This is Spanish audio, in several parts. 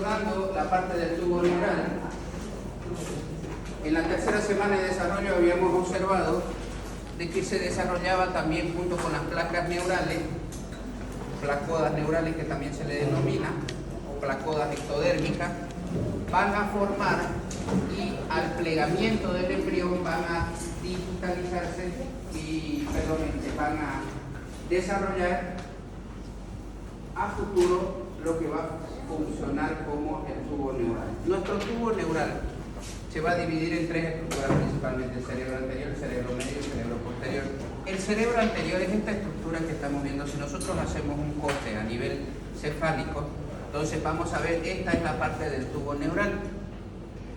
recordando la parte del tubo neural, en la tercera semana de desarrollo habíamos observado de que se desarrollaba también junto con las placas neurales, placodas neurales que también se le denomina, o placodas ectodérmicas, van a formar y al plegamiento del embrión van a digitalizarse y van a desarrollar a futuro lo que va a funcionar como el tubo neural. Nuestro tubo neural se va a dividir en tres estructuras principalmente: el cerebro anterior, el cerebro medio y el cerebro posterior. El cerebro anterior es esta estructura que estamos viendo. Si nosotros hacemos un corte a nivel cefálico, entonces vamos a ver, esta es la parte del tubo neural.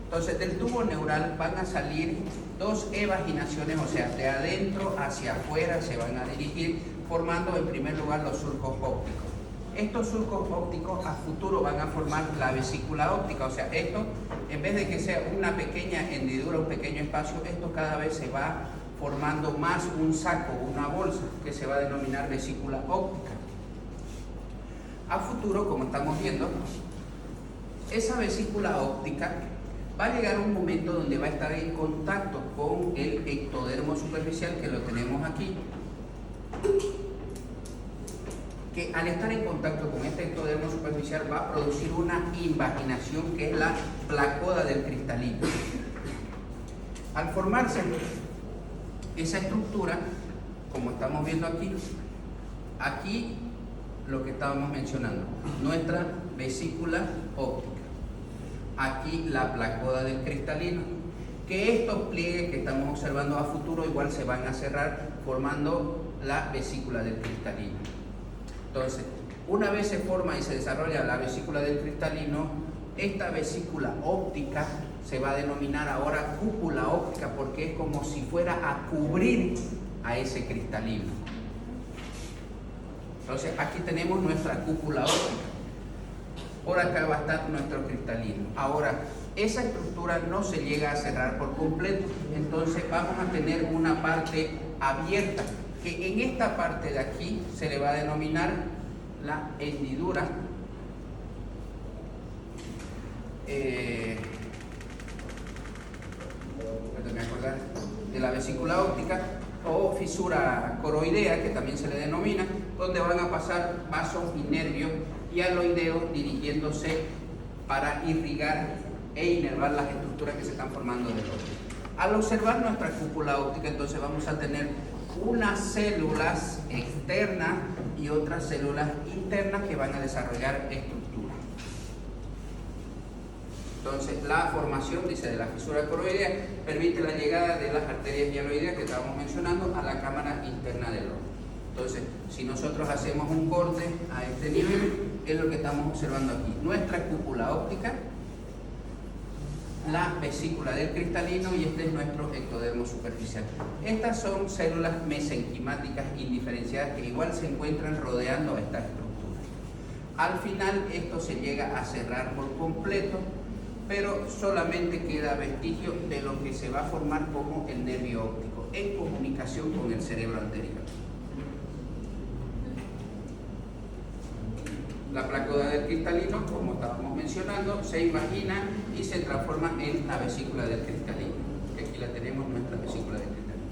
Entonces del tubo neural van a salir dos evaginaciones, o sea, de adentro hacia afuera se van a dirigir, formando en primer lugar los surcos ópticos. Estos surcos ópticos a futuro van a formar la vesícula óptica, o sea, esto, en vez de que sea una pequeña hendidura, un pequeño espacio, esto cada vez se va formando más un saco, una bolsa, que se va a denominar vesícula óptica. A futuro, como estamos viendo, esa vesícula óptica va a llegar un momento donde va a estar en contacto con el ectodermo superficial, que lo tenemos aquí, que al estar en contacto con este ectodermo superficial va a producir una invaginación, que es la placoda del cristalino. Al formarse esa estructura, como estamos viendo aquí lo que estábamos mencionando, nuestra vesícula óptica. Aquí la placoda del cristalino, que estos pliegues que estamos observando a futuro igual se van a cerrar formando la vesícula del cristalino. Entonces, una vez se forma y se desarrolla la vesícula del cristalino, esta vesícula óptica se va a denominar ahora cúpula óptica, porque es como si fuera a cubrir a ese cristalino. Entonces, aquí tenemos nuestra cúpula óptica. Por acá va a estar nuestro cristalino. Ahora, esa estructura no se llega a cerrar por completo, entonces vamos a tener una parte abierta, que en esta parte de aquí se le va a denominar la hendidura de la vesícula óptica, o fisura coroidea, que también se le denomina, donde van a pasar vasos y nervios hialoideos dirigiéndose para irrigar e inervar las estructuras que se están formando del óptico. Al observar nuestra cúpula óptica, entonces vamos a tener unas células externas y otras células internas que van a desarrollar estructuras. Entonces, la formación, dice, de la fisura coroidea permite la llegada de las arterias hialoideas que estábamos mencionando a la cámara interna del ojo. Entonces, si nosotros hacemos un corte a este nivel, es lo que estamos observando aquí. Nuestra cúpula óptica, la vesícula del cristalino, y este es nuestro ectodermo superficial. Estas son células mesenquimáticas indiferenciadas que igual se encuentran rodeando a esta estructura. Al final esto se llega a cerrar por completo, pero solamente queda vestigio de lo que se va a formar como el nervio óptico en comunicación con el cerebro anterior. La placoda del cristalino, como estábamos mencionando, se imagina y se transforma en la vesícula del cristalino. Aquí la tenemos, nuestra vesícula del cristalino.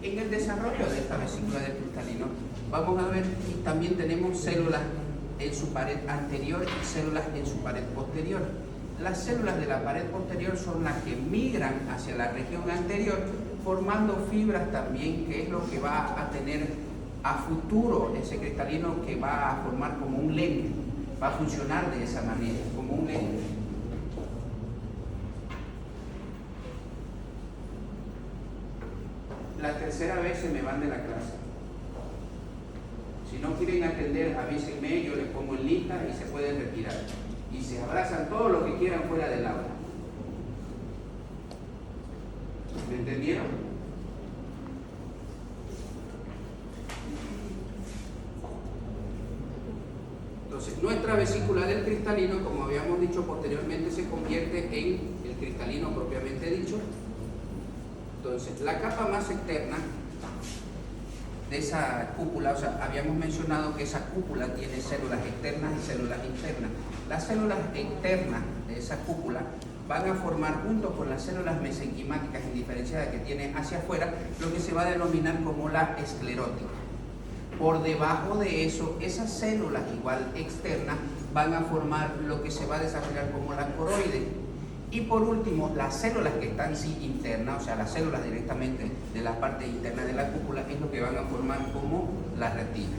En el desarrollo de esta vesícula del cristalino, vamos a ver que también tenemos células en su pared anterior y células en su pared posterior. Las células de la pared posterior son las que migran hacia la región anterior, formando fibras también, que es lo que va a tener a futuro ese cristalino, que va a formar como un lente, va a funcionar de esa manera, como un lente. La tercera vez se me van de la clase. Si no quieren atender, avísenme, yo les pongo en lista y se pueden retirar. Y se abrazan todo lo que quieran fuera del aula. ¿Me entendieron? Entonces, nuestra vesícula del cristalino, como habíamos dicho posteriormente, se convierte en el cristalino propiamente dicho. Entonces, la capa más externa de esa cúpula, o sea, habíamos mencionado que esa cúpula tiene células externas y células internas. Las células externas de esa cúpula van a formar, junto con las células mesenquimáticas indiferenciadas que tiene hacia afuera, lo que se va a denominar como la esclerótica. Por debajo de eso, esas células igual externas van a formar lo que se va a desarrollar como la coroide. Y por último, las células que están sí internas, o sea, las células directamente de la parte interna de la cúpula, es lo que van a formar como la retina.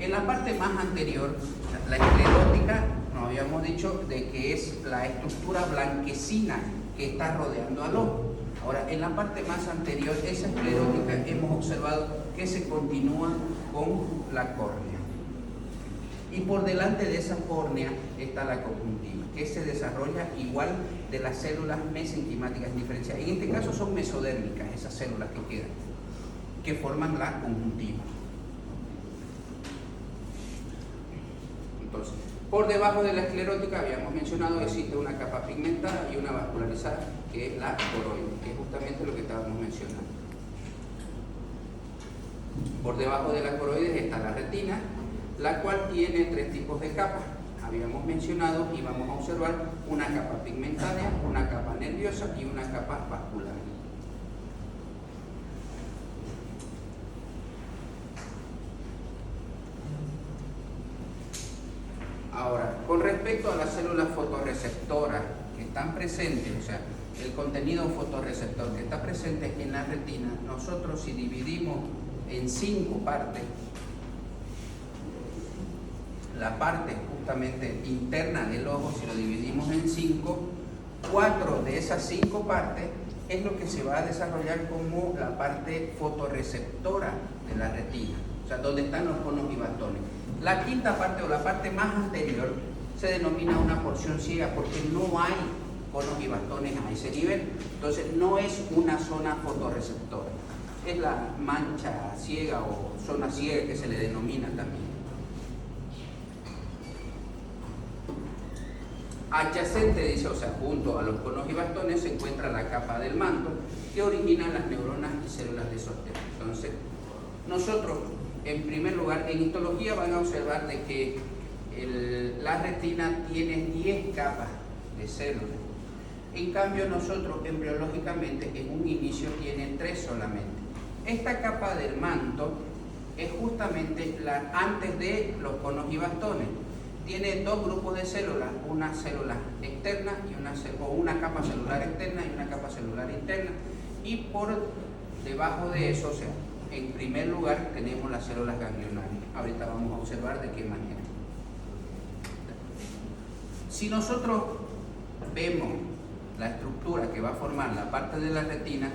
En la parte más anterior, la esclerótica, nos habíamos dicho de que es la estructura blanquecina que está rodeando al ojo. Ahora, en la parte más anterior, esa esclerótica, hemos observado que se continúa con la córnea. Y por delante de esa córnea está la conjuntiva, que se desarrolla igual de las células mesenquimáticas diferenciadas. En este caso son mesodérmicas esas células que quedan, que forman la conjuntiva. Entonces, por debajo de la esclerótica, habíamos mencionado, existe una capa pigmentada y una vascularizada, que es la coroide, que es justamente lo que estábamos mencionando. Por debajo de la coroide está la retina, la cual tiene 3 tipos de capas. Habíamos mencionado y vamos a observar una capa pigmentaria, una capa nerviosa y una capa vascular. Ahora, con respecto a las células fotorreceptoras que están presentes, o sea, el contenido fotorreceptor que está presente en la retina, nosotros si dividimos en 5 partes, la parte justamente interna del ojo, si lo dividimos en 5, 4 de esas 5 partes es lo que se va a desarrollar como la parte fotorreceptora de la retina, o sea, donde están los conos y bastones. La quinta parte o la parte más anterior se denomina una porción ciega porque no hay conos y bastones a ese nivel, entonces no es una zona fotorreceptora, es la mancha ciega o zona ciega que se le denomina también. Adyacente, dice, o sea, junto a los conos y bastones se encuentra la capa del manto que origina las neuronas y células de sostén. Entonces, nosotros, en primer lugar, en histología van a observar de que la retina tiene 10 capas de células. En cambio, nosotros embriológicamente en un inicio tiene 3 solamente. Esta capa del manto es justamente la antes de los conos y bastones. Tiene 2 grupos de células, una célula externa y una capa celular externa y una capa celular interna. Y por debajo de eso, o sea, en primer lugar tenemos las células ganglionares. Ahorita vamos a observar de qué manera. Si nosotros vemos la estructura que va a formar la parte de la retina,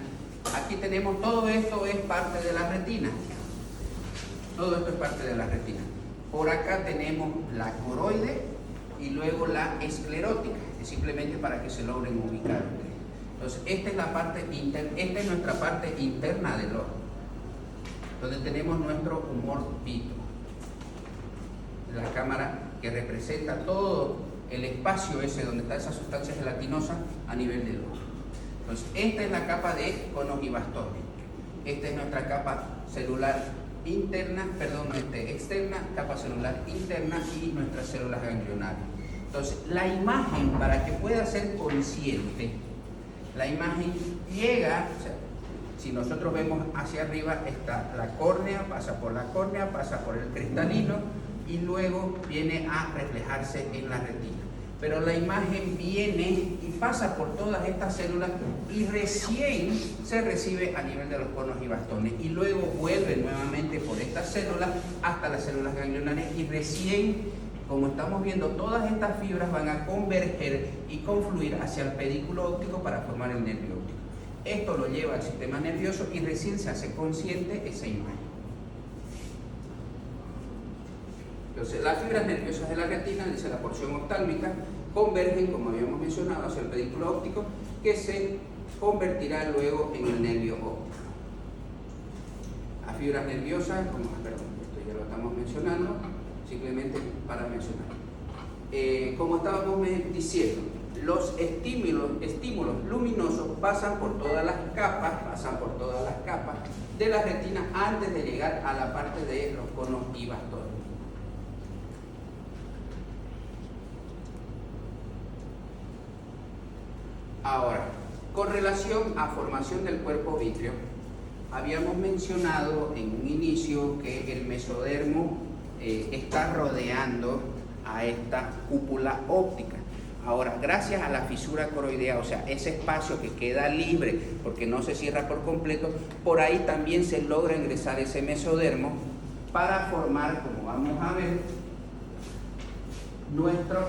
aquí tenemos todo esto es parte de la retina. Todo esto es parte de la retina. Por acá tenemos la coroide y luego la esclerótica, es simplemente para que se logren ubicar. Entonces, esta es la parte interna, esta es nuestra parte interna del ojo, donde tenemos nuestro humor pito, la cámara que representa todo el espacio ese donde está esa sustancia gelatinosa a nivel del ojo. Entonces, esta es la capa de conos y bastones. Esta es nuestra capa celular externa, capa celular interna y nuestras células ganglionares. Entonces, la imagen, para que pueda ser consciente, la imagen llega, o sea, si nosotros vemos hacia arriba está la córnea, pasa por la córnea, pasa por el cristalino y luego viene a reflejarse en la retina. Pero la imagen viene y pasa por todas estas células y recién se recibe a nivel de los conos y bastones y luego vuelve nuevamente por estas células hasta las células ganglionares y recién, como estamos viendo, todas estas fibras van a converger y confluir hacia el pedículo óptico para formar el nervio óptico. Esto lo lleva al sistema nervioso y recién se hace consciente esa imagen. Entonces, las fibras nerviosas de la retina, dice la porción oftálmica, convergen, como habíamos mencionado, hacia el pedículo óptico, que se convertirá luego en el nervio óptico. Las fibras nerviosas, esto ya lo estamos mencionando, simplemente para mencionar. Como estábamos diciendo, los estímulos luminosos pasan por todas las capas de la retina antes de llegar a la parte de los conos y bastones. Ahora, con relación a formación del cuerpo vítreo, habíamos mencionado en un inicio que el mesodermo está rodeando a esta cúpula óptica. Ahora, gracias a la fisura coroidea, o sea, ese espacio que queda libre porque no se cierra por completo, por ahí también se logra ingresar ese mesodermo para formar, como vamos a ver, nuestro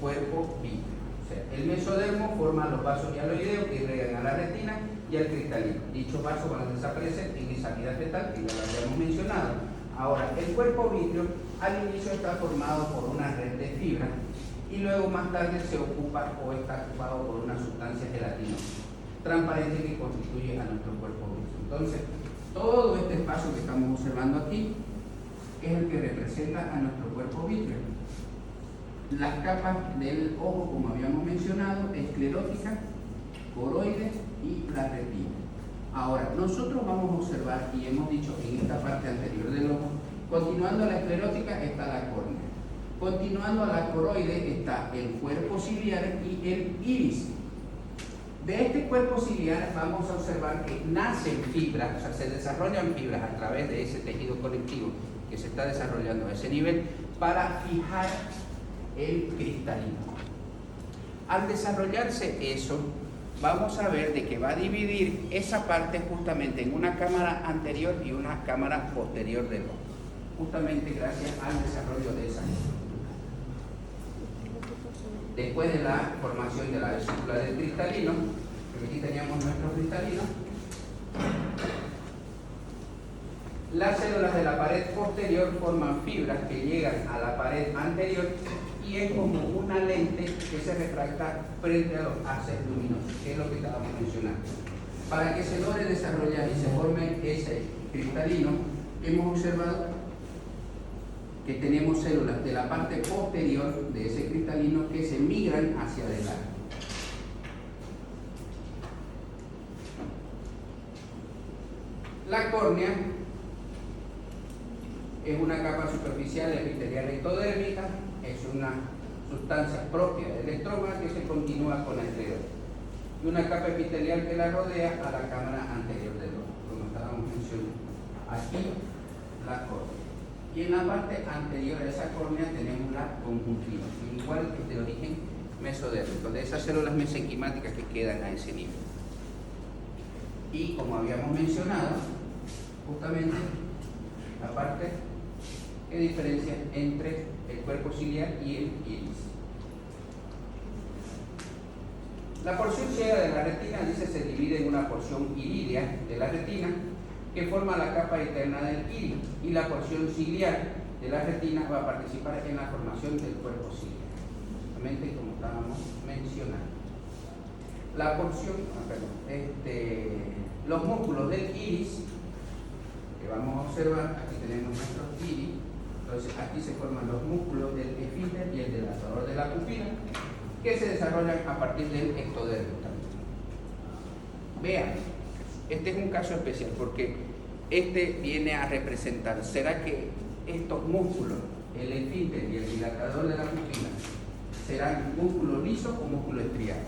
cuerpo vítreo. O sea, el mesodermo forma los vasos hialoideos que irrigan a la retina y al cristalino. Dichos vasos van a desaparecer en esa vida fetal que ya lo habíamos mencionado. Ahora, el cuerpo vítreo al inicio está formado por una red de fibras y luego más tarde se ocupa o está ocupado por una sustancia gelatinosa transparente que constituye a nuestro cuerpo vítreo. Entonces, todo este espacio que estamos observando aquí es el que representa a nuestro cuerpo vítreo. Las capas del ojo, como habíamos mencionado, esclerótica, coroide y la retina. Ahora, nosotros vamos a observar, y hemos dicho en esta parte anterior del ojo, continuando a la esclerótica está la córnea. Continuando a la coroide está el cuerpo ciliar y el iris. De este cuerpo ciliar vamos a observar que nacen fibras, o sea, se desarrollan fibras a través de ese tejido conectivo que se está desarrollando a ese nivel para fijar el cristalino. Al desarrollarse eso, vamos a ver de que va a dividir esa parte justamente en una cámara anterior y una cámara posterior del ojo, justamente gracias al desarrollo de esa estructura. Después de la formación de la vesícula del cristalino, aquí teníamos nuestro cristalino, las células de la pared posterior forman fibras que llegan a la pared anterior y es como una lente que se refracta frente a los haces luminosos, que es lo que estábamos mencionando. Para que se logre desarrollar y se forme ese cristalino, hemos observado que tenemos células de la parte posterior de ese cristalino que se migran hacia adelante. La córnea es una capa superficial epitelial ectodérmica, es una sustancia propia del estroma que se continúa con la esclerosis. Y una capa epitelial que la rodea a la cámara anterior del ojo, como estábamos mencionando. Aquí la córnea. Y en la parte anterior a esa córnea tenemos la conjuntiva, igual que de origen mesodérmico, de esas células mesenquimáticas que quedan a ese nivel. Y como habíamos mencionado, justamente la parte que diferencia entre el cuerpo ciliar y el iris. La porción ciega de la retina, dice, se divide en una porción irídea de la retina que forma la capa interna del iris, y la porción ciliar de la retina va a participar en la formación del cuerpo ciliar, justamente como estábamos mencionando. La porción, los músculos del iris, que vamos a observar, aquí tenemos nuestro iris, entonces aquí se forman los músculos del esfínter y el dilatador de la pupila, que se desarrollan a partir del ectodermo también. Vean, este es un caso especial porque este viene a representar, ¿será que estos músculos, el esfínter y el dilatador de la pupila, serán músculos lisos o músculos estriados?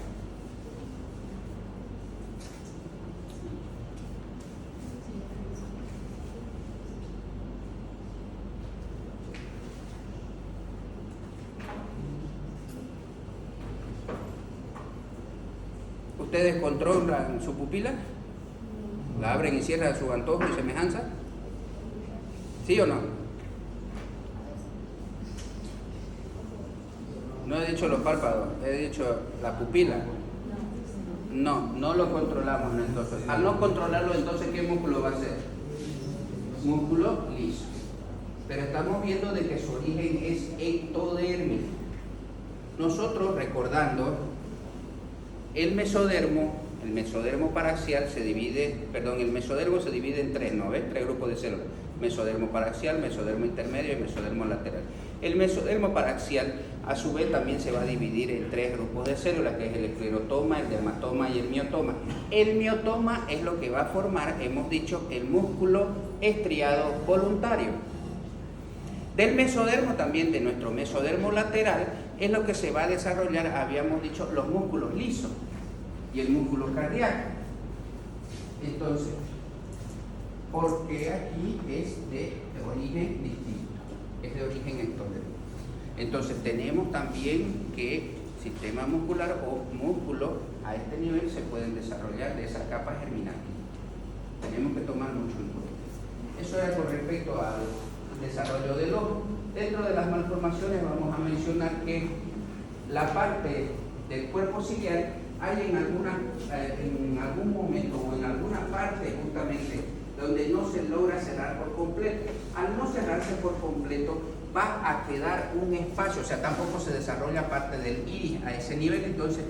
¿Ustedes controlan su pupila? ¿La abren y cierran a su antojo y semejanza? ¿Sí o no? No he dicho los párpados, he dicho la pupila. No lo controlamos entonces. Al no controlarlo, entonces, ¿qué músculo va a ser? Músculo liso. Pero estamos viendo de que su origen es ectodérmico. Nosotros, recordando, el mesodermo paraxial se divide, el mesodermo se divide en tres, ¿no ves? Tres grupos de células: mesodermo paraxial, mesodermo intermedio y mesodermo lateral. El mesodermo paraxial A su vez también se va a dividir en 3 grupos de células, que es el esclerotoma, el dermatoma y el miotoma. El miotoma es lo que va a formar, hemos dicho, el músculo estriado voluntario. Del mesodermo, también de nuestro mesodermo lateral, es lo que se va a desarrollar, habíamos dicho, los músculos lisos y el músculo cardíaco. Entonces, porque aquí es de origen distinto, es de origen ectodérmico. Entonces tenemos también que sistema muscular o músculo a este nivel se pueden desarrollar de esa capa germinativa. Tenemos que tomar mucho en cuenta. Eso era con respecto al desarrollo del ojo. Dentro de las malformaciones vamos a mencionar que la parte del cuerpo ciliar hay en algún momento o en alguna parte justamente donde no se logra cerrar por completo. Al no cerrarse por completo va a quedar un espacio, o sea, tampoco se desarrolla parte del iris a ese nivel, entonces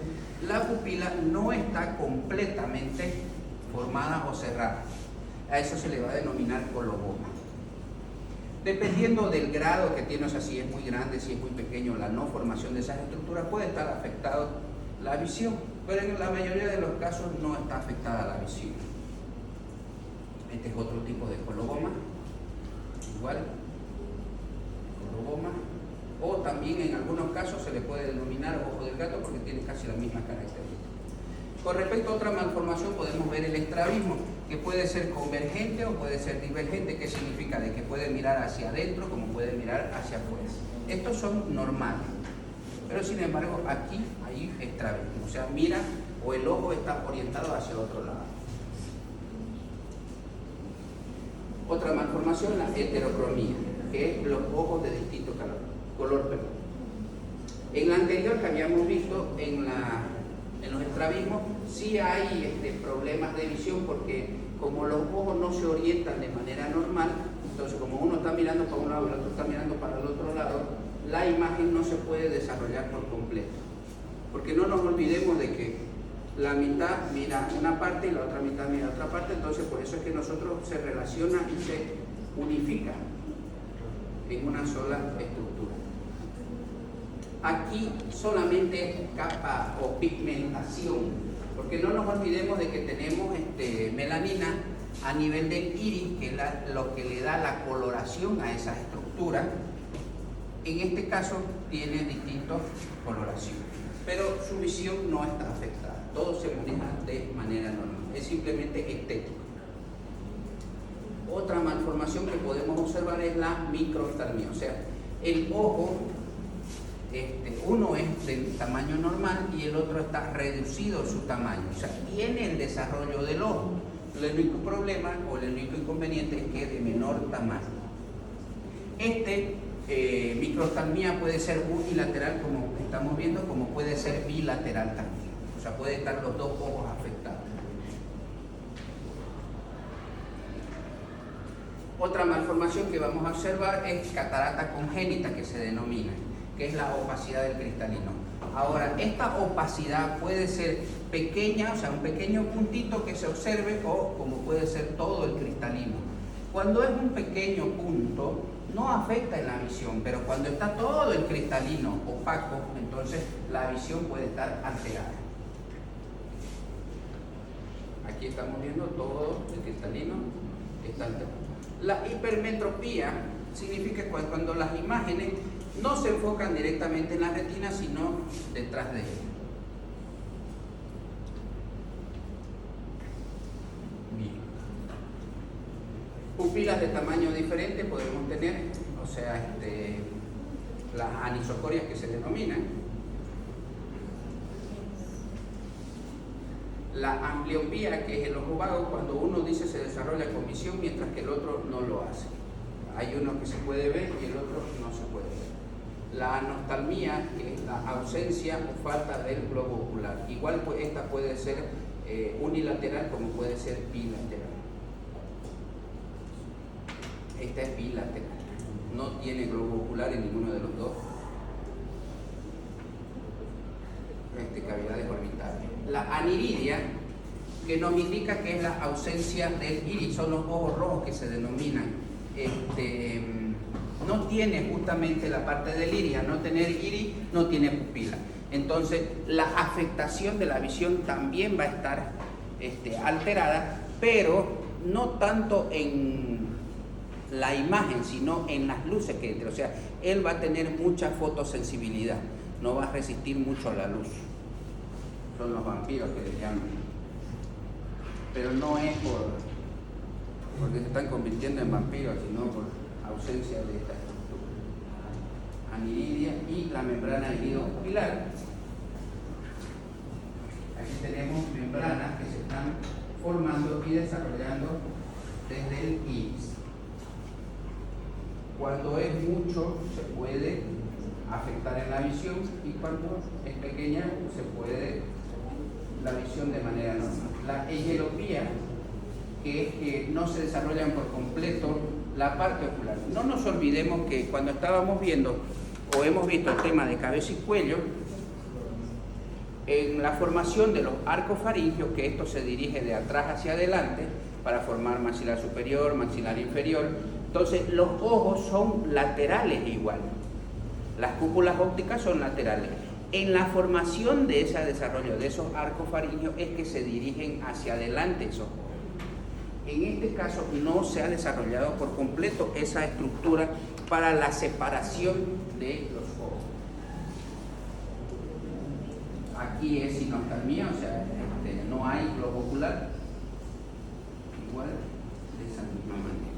la pupila no está completamente formada o cerrada. A eso se le va a denominar coloboma. Dependiendo del grado que tiene, o sea, si es muy grande, si es muy pequeño, la no formación de esas estructuras puede estar afectado la visión, pero en la mayoría de los casos no está afectada la visión. Este es otro tipo de coloboma, igual, coloboma, o también en algunos casos se le puede denominar ojo del gato porque tiene casi la misma característica. Con respecto a otra malformación podemos ver el estrabismo, que puede ser convergente o puede ser divergente, que significa de que puede mirar hacia adentro como puede mirar hacia afuera. Estos son normales, pero sin embargo aquí hay estrabismo, o sea, mira o el ojo está orientado hacia otro lado. Otra malformación, la heterocromía, que es los ojos de distinto color. En la anterior que habíamos visto, en los estrabismos, sí hay problemas de visión porque como los ojos no se orientan de manera normal, entonces como uno está mirando para un lado y el otro está mirando para el otro lado, la imagen no se puede desarrollar por completo. Porque no nos olvidemos de que la mitad mira una parte y la otra mitad mira otra parte, entonces por eso es que nosotros se relaciona y se unifica en una sola estructura. Aquí solamente es capa o pigmentación, porque no nos olvidemos de que tenemos melanina a nivel del iris, que es lo que le da la coloración a esa estructura. En este caso tiene distintas coloraciones, pero su visión no está afectada. Todo se maneja de manera normal, es simplemente estético. Otra malformación que podemos observar es la microftalmía, o sea, el ojo, uno es del tamaño normal y el otro está reducido su tamaño, o sea, tiene el desarrollo del ojo. El único problema o el único inconveniente es que es de menor tamaño. Microftalmía puede ser unilateral, como estamos viendo, como puede ser bilateral también. O sea, puede estar los dos ojos afectados. Otra malformación que vamos a observar es catarata congénita, que se denomina, que es la opacidad del cristalino. Ahora, esta opacidad puede ser pequeña, o sea, un pequeño puntito que se observe, o como puede ser todo el cristalino. Cuando es un pequeño punto, no afecta en la visión, pero cuando está todo el cristalino opaco, entonces la visión puede estar alterada. Aquí estamos viendo todo el cristalino está alterado. La hipermetropía significa cuando las imágenes no se enfocan directamente en la retina, sino detrás de ella. Bien. Pupilas de tamaño diferente podemos tener, o sea, las anisocorias que se denominan. La ambliopía, que es el ojo vago, cuando uno dice se desarrolla con visión, mientras que el otro no lo hace. Hay uno que se puede ver y el otro no se puede ver. La anostalmía, que es la ausencia o falta del globo ocular. Igual pues, esta puede ser unilateral como puede ser bilateral. Esta es bilateral. No tiene globo ocular en ninguno de los dos. Cavidades orbitales. La aniridia, que nos indica que es la ausencia del iris, son los ojos rojos que se denominan. no tiene justamente la parte del iris. Al no tener iris, no tiene pupila. Entonces, la afectación de la visión también va a estar alterada, pero no tanto en la imagen, sino en las luces que entre. O sea, él va a tener mucha fotosensibilidad, no va a resistir mucho a la luz. Son los vampiros que les llaman. Pero no es porque se están convirtiendo en vampiros, sino por ausencia de esta estructura aniridia y la membrana iridopupilar. Aquí tenemos membranas que se están formando y desarrollando desde el iris. Cuando es mucho se puede afectar en la visión, y cuando es pequeña se puede la visión de manera normal. La eyelopía, que es que no se desarrollan por completo la parte ocular. No nos olvidemos que cuando estábamos viendo o hemos visto el tema de cabeza y cuello, en la formación de los arcos faringios, que esto se dirige de atrás hacia adelante para formar maxilar superior, maxilar inferior, entonces los ojos son laterales igual, las cúpulas ópticas son laterales. En la formación de ese desarrollo de esos arcos faringios es que se dirigen hacia adelante esos ojos. En este caso no se ha desarrollado por completo esa estructura para la separación de los ojos. Aquí es sinoftalmía, o sea, no hay globo ocular, igual de esa misma manera.